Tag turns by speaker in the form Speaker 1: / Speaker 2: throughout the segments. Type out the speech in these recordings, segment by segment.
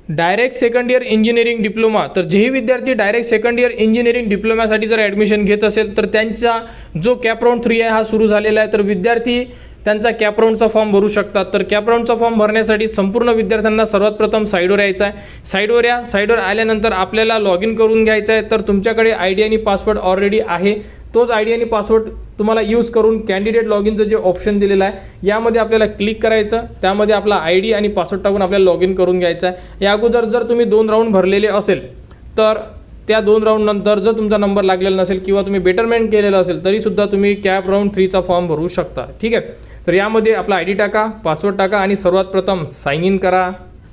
Speaker 1: Direct second year engineering diploma, तर जेही विद्यार्थी डायरेक्ट सेकंड इयर इंजिनिअरिंग डिप्लोमासाठी जर ॲडमिशन घेत असेल तर त्यांचा जो कॅप राऊंड 3 आहे हा सुरू झालेला आहे. तर विद्यार्थी त्यांचा कॅप राऊंडचा फॉर्म भरू शकतात. तर कॅप राऊंडचा फॉर्म भरण्यासाठी संपूर्ण विद्यार्थ्यांना सर्वात प्रथम साईडवर यायचं आहे. साईडवर आल्यानंतर आपल्याला लॉग इन करून घ्यायचं आहे. तर तुमच्याकडे ID आणि पासवर्ड ऑलरेडी आहे, तोच ID आणि पासवर्ड तुम्हाला यूज करून कॅन्डिडेट लॉग इनचं जे ऑप्शन दिलेलं आहे यामध्ये आपल्याला क्लिक करायचं. त्यामध्ये आपला ID आणि पासवर्ड टाकून आपल्याला लॉग इन करून घ्यायचं आहे. या अगोदर जर तुम्ही 2 राऊंड भरलेले असेल तर त्या 2 राऊंड नंतर जर तुमचा नंबर लागलेला नसेल किंवा तुम्ही बेटरमेंट केलेलं असेल तरीसुद्धा तुम्ही कॅप राऊंड 3चा फॉर्म भरू शकता. ठीक आहे. तर यामध्ये आपला ID टाका, पासवर्ड टाका आणि सर्वात प्रथम साइन इन करा.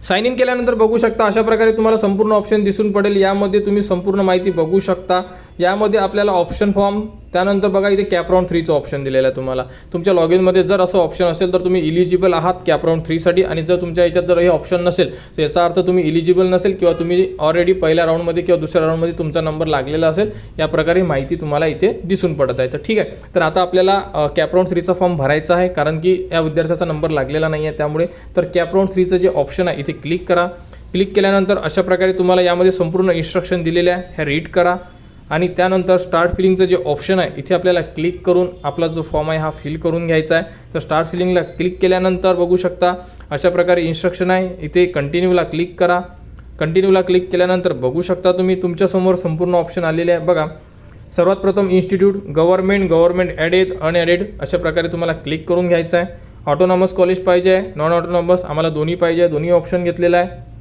Speaker 1: साइन इन केल्यानंतर बघू शकता अशा प्रकारे तुम्हाला संपूर्ण ऑप्शन दिसून पडेल. यामध्ये तुम्ही संपूर्ण माहिती बघू शकता. यामध्ये आपल्याला ऑप्शन फॉर्म, त्यानंतर बघा इथे कॅप राऊंड 3चं ऑप्शन दिलेलं आहे तुम्हाला. तुमच्या लॉग इनमध्ये जर असं ऑप्शन असेल तर तुम्ही इलिजिबल आहात कॅप राऊंड 3साठी, आणि जर तुमच्या याच्यात जर हे ऑप्शन नसेल तर याचा अर्थ तुम्ही इलिजिबल नसेल किंवा तुम्ही ऑलरेडी पहिल्या राऊंडमध्ये किंवा दुसऱ्या राऊंडमध्ये तुमचा नंबर लागलेला असेल. या प्रकारे माहिती तुम्हाला इथे दिसून पडत आहे. तर ठीक आहे. तर आता आपल्याला कॅप राऊंड 3चा फॉर्म भरायचा आहे कारण की या विद्यार्थ्याचा नंबर लागलेला नाही आहे त्यामुळे. तर कॅप राऊंड 3चं जे ऑप्शन आहे इथे क्लिक करा. क्लिक केल्यानंतर अशा प्रकारे तुम्हाला यामध्ये संपूर्ण इन्स्ट्रक्शन दिलेले आहे, हे रीड करा. आणि त्यानंतर स्टार्ट फिलिंगचं जे ऑप्शन आहे इथे आपल्याला क्लिक करून आपला जो फॉर्म आहे हा फिल करून घ्यायचा आहे. तर स्टार्ट फिलिंगला क्लिक केल्यानंतर बघू शकता अशा प्रकारे इन्स्ट्रक्शन आहे. इथे कंटिन्यूला क्लिक करा. कंटिन्यूला क्लिक केल्यानंतर बघू शकता तुम्ही तुमच्यासमोर संपूर्ण ऑप्शन आलेले आहे. बघा सर्वात प्रथम इन्स्टिट्यूट, गव्हर्नमेंट ॲडेड, अनॲडेड अशा प्रकारे तुम्हाला क्लिक करून घ्यायचं आहे. ऑटोनॉमस कॉलेज पाहिजे आहे, नॉन ऑटोनॉमस, आम्हाला दोन्ही पाहिजे, दोन्ही ऑप्शन घेतलेला आहे.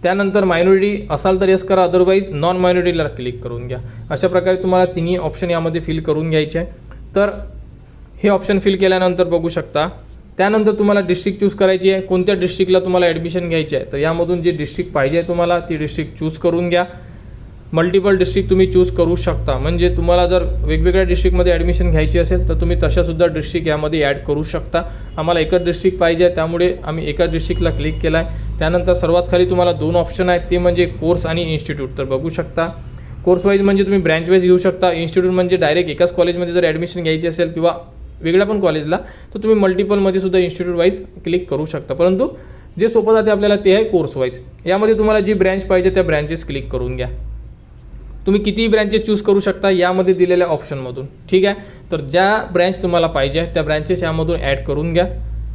Speaker 1: त्यानंतर मायनॉरिटी असाल तर येस करा, अदरवाईज नॉन मायनॉरिटीला क्लिक करून घ्या. अशा प्रकारे तुम्हाला तिन्ही ऑप्शन यामध्ये फिल करून घ्यायचे आहे. तर हे ऑप्शन फिल केल्यानंतर बघू शकता त्यानंतर तुम्हाला डिस्ट्रिक्ट चूज करायची आहे, कोणत्या डिस्ट्रिक्टला तुम्हाला ॲडमिशन घ्यायची आहे. तर यामधून जे डिस्ट्रिक्ट पाहिजे आहे तुम्हाला ती डिस्ट्रिक्ट चूज करून घ्या. मल्टिपल डिस्ट्रिक्ट तुम्ही चूज करू शकता, म्हणजे तुम्हाला जर वेगवेगळ्या डिस्ट्रिक्टमध्ये ॲडमिशन घ्यायची असेल तर तुम्ही तशासुद्धा डिस्ट्रिक्ट यामध्ये ॲड करू शकता. आम्हाला एकच डिस्ट्रिक्ट पाहिजे आहे त्यामुळे आम्ही एकाच डिस्ट्रिक्टला क्लिक केला आहे. त्यानंतर सर्वात खाली तुम्हाला 2 ऑप्शन आहेत, ते म्हणजे कोर्स आणि इन्स्टिट्यूट. तर बघू शकता कोर्स वाईज म्हणजे तुम्ही ब्रँच वाईज घेऊ शकता, इन्स्टिट्यूट म्हणजे डायरेक्ट एकाच कॉलेजमध्ये जर ॲडमिशन घ्यायची असेल किंवा वेगळ्या पण कॉलेजला तर तुम्ही मल्टिपलमध्ये सुद्धा इन्स्टिट्यूट वाईज क्लिक करू शकता. परंतु जे सोपं जाते आपल्याला ते आहे कोर्स वाईज. यामध्ये तुम्हाला जी ब्रँच पाहिजे त्या ब्रँचेस क्लिक करून घ्या. तुम्ही कितीही ब्रँचेस चूज करू शकता यामध्ये दिलेल्या ऑप्शनमधून. ठीक आहे. तर ज्या ब्रँच तुम्हाला पाहिजे त्या ब्रँचेस यामधून ॲड करून घ्या.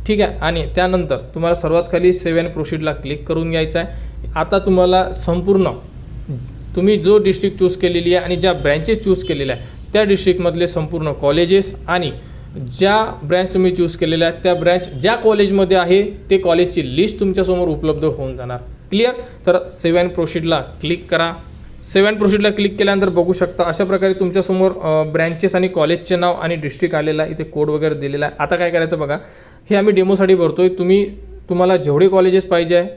Speaker 1: ठीक आहे. आणि त्यानंतर तुम्हाला सर्वात खाली सेव्ह अँड प्रोसीडला क्लिक करून घ्यायचं आहे. आता तुम्हाला संपूर्ण तुम्ही जो डिस्ट्रिक्ट चूज केलेली आहे आणि ज्या ब्रँचेस चूज केलेल्या आहे त्या डिस्ट्रिक्टमधले संपूर्ण कॉलेजेस आणि ज्या ब्रँच तुम्ही चूज केलेल्या आहेत त्या ब्रँच ज्या कॉलेजमध्ये आहे ते कॉलेजची लिस्ट तुमच्यासमोर उपलब्ध होऊन जाणार. क्लिअर. तर सेव्ह अँड प्रोसीडला क्लिक करा. सेव्ह अँड प्रोसीडला क्लिक केल्यानंतर बघू शकता अशा प्रकारे तुमच्यासमोर ब्रँचेस आणि कॉलेजचे नाव आणि डिस्ट्रिक्ट आलेला आहे. इथे कोड वगैरे दिलेला आहे. आता काय करायचं बघा, हे आम्ही डेमोसाठी भरतोय. तुम्हाला जेवढे कॉलेजेस पाहिजे आहे,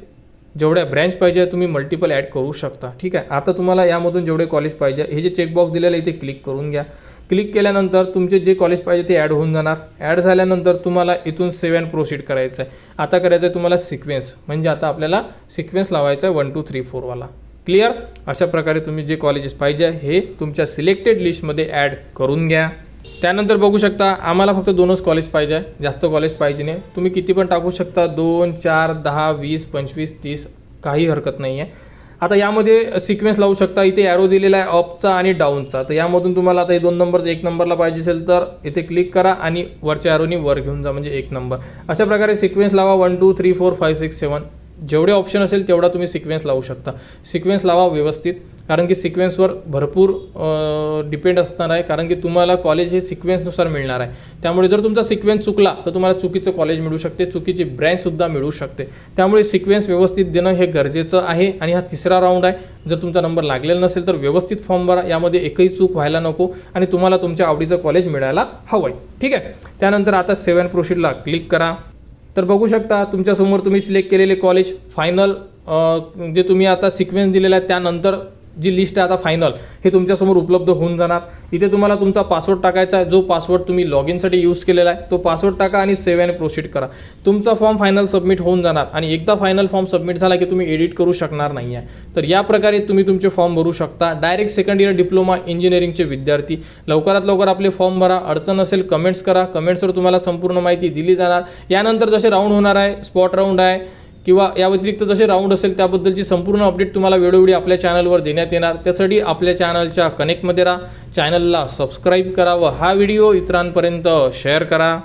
Speaker 1: जेवढ्या ब्रँच पाहिजे आहे तुम्ही मल्टिपल ॲड करू शकता. ठीक आहे. आता तुम्हाला यामधून जेवढे कॉलेज पाहिजे हे जे चेकबॉक्स दिलेलं आहे इथे क्लिक करून घ्या. क्लिक केल्यानंतर तुमचे जे कॉलेज पाहिजे ते ॲड होऊन जाणार. ॲड झाल्यानंतर तुम्हाला इथून सेव्ह अँड प्रोसीड करायचं आहे. आता करायचं आहे तुम्हाला सिक्वेन्स, म्हणजे आता आपल्याला सिक्वेन्स लावायचा आहे 1 2 3 4 वाला. क्लिअर. अशा प्रकारे तुम्ही जे कॉलेजेस पाहिजे हे तुमच्या सिलेक्टेड लिस्टमध्ये ॲड करून घ्या. त्यानंतर बघू शकता आम्हाला फक्त 2च कॉलेज पाहिजे आहे, जास्त कॉलेज पाहिजे नाही. तुम्ही किती पण टाकू शकता, 2 4 10 20 25 30 काही हरकत नाही आहे. आता यामध्ये सिक्वेन्स लावू शकता. इथे ॲरो दिलेला आहे अपचा आणि डाऊनचा. तर यामधून तुम्हाला आता हे 2 नंबरचं 1 नंबरला पाहिजे असेल तर इथे क्लिक करा आणि वरच्या ॲरोनी वर घेऊन जा, म्हणजे 1 नंबर. अशा प्रकारे सिक्वेन्स लावा 1 2 3 4 5 6 7 जेवढे ऑप्शन असेल तेवढा तुम्ही सिक्वेन्स लावू शकता. सिक्वेन्स लावा व्यवस्थित, कारण की सिक्वेन्सवर भरपूर डिपेंड असणार आहे, कारण की तुम्हाला कॉलेज हे सिक्वेन्सनुसार मिळणार आहे. त्यामुळे जर तुमचा सिक्वेन्स चुकला तर तुम्हाला चुकीचं कॉलेज मिळू शकते, चुकीची ब्रँचसुद्धा मिळू शकते. त्यामुळे सिक्वेन्स व्यवस्थित देणं हे गरजेचं आहे. आणि हा 3रा राऊंड आहे. जर तुमचा नंबर लागलेला नसेल तर व्यवस्थित फॉर्म भरा, यामध्ये एकही चूक व्हायला नको आणि तुम्हाला तुमच्या आवडीचं कॉलेज मिळायला हवं आहे. ठीक आहे. त्यानंतर आता सेव्ह अँड प्रोसीडला क्लिक करा. तर बघू शकता तुमच्यासमोर तुम्ही सिलेक्ट केलेले कॉलेज फायनल जे तुम्ही आता सिक्वेन्स दिलेला आहे त्यानंतर जी लिस्ट आहे आता फायनल हे तुमच्यासमोर उपलब्ध होऊन जाणार. इथे तुम्हाला तुमचा पासवर्ड टाकायचा आहे, जो पासवर्ड तुम्ही लॉग इनसाठी यूज केलेला आहे तो पासवर्ड टाका आणि सेव्ह अँड प्रोसीड करा. तुमचा फॉर्म फायनल सबमिट होऊन जाणार आणि एकदा फायनल फॉर्म सबमिट झाला की तुम्ही एडिट करू शकणार नाही आहे. तर या प्रकारे तुम्ही तुमचे फॉर्म भरू शकता. डायरेक्ट सेकंड इयर डिप्लोमा इंजिनिअरिंगचे विद्यार्थी लवकरात लवकर आपले फॉर्म भरा. अडचण असेल कमेंट्स करा, कमेंट्सवर तुम्हाला संपूर्ण माहिती दिली जाणार. यानंतर जसे राऊंड होणार आहे, स्पॉट राऊंड आहे, किंवा या व्यतिरिक्त जसे राऊंड असेल त्याबद्दलची संपूर्ण अपडेट तुम्हाला वेळोवेळी आपल्या चॅनलवर देण्यात येणार। त्यासाठी आपल्या चॅनलच्या कनेक्टमध्ये राहा, चॅनलला सबस्क्राईब करा व हा व्हिडिओ इतरांपर्यंत शेअर करा।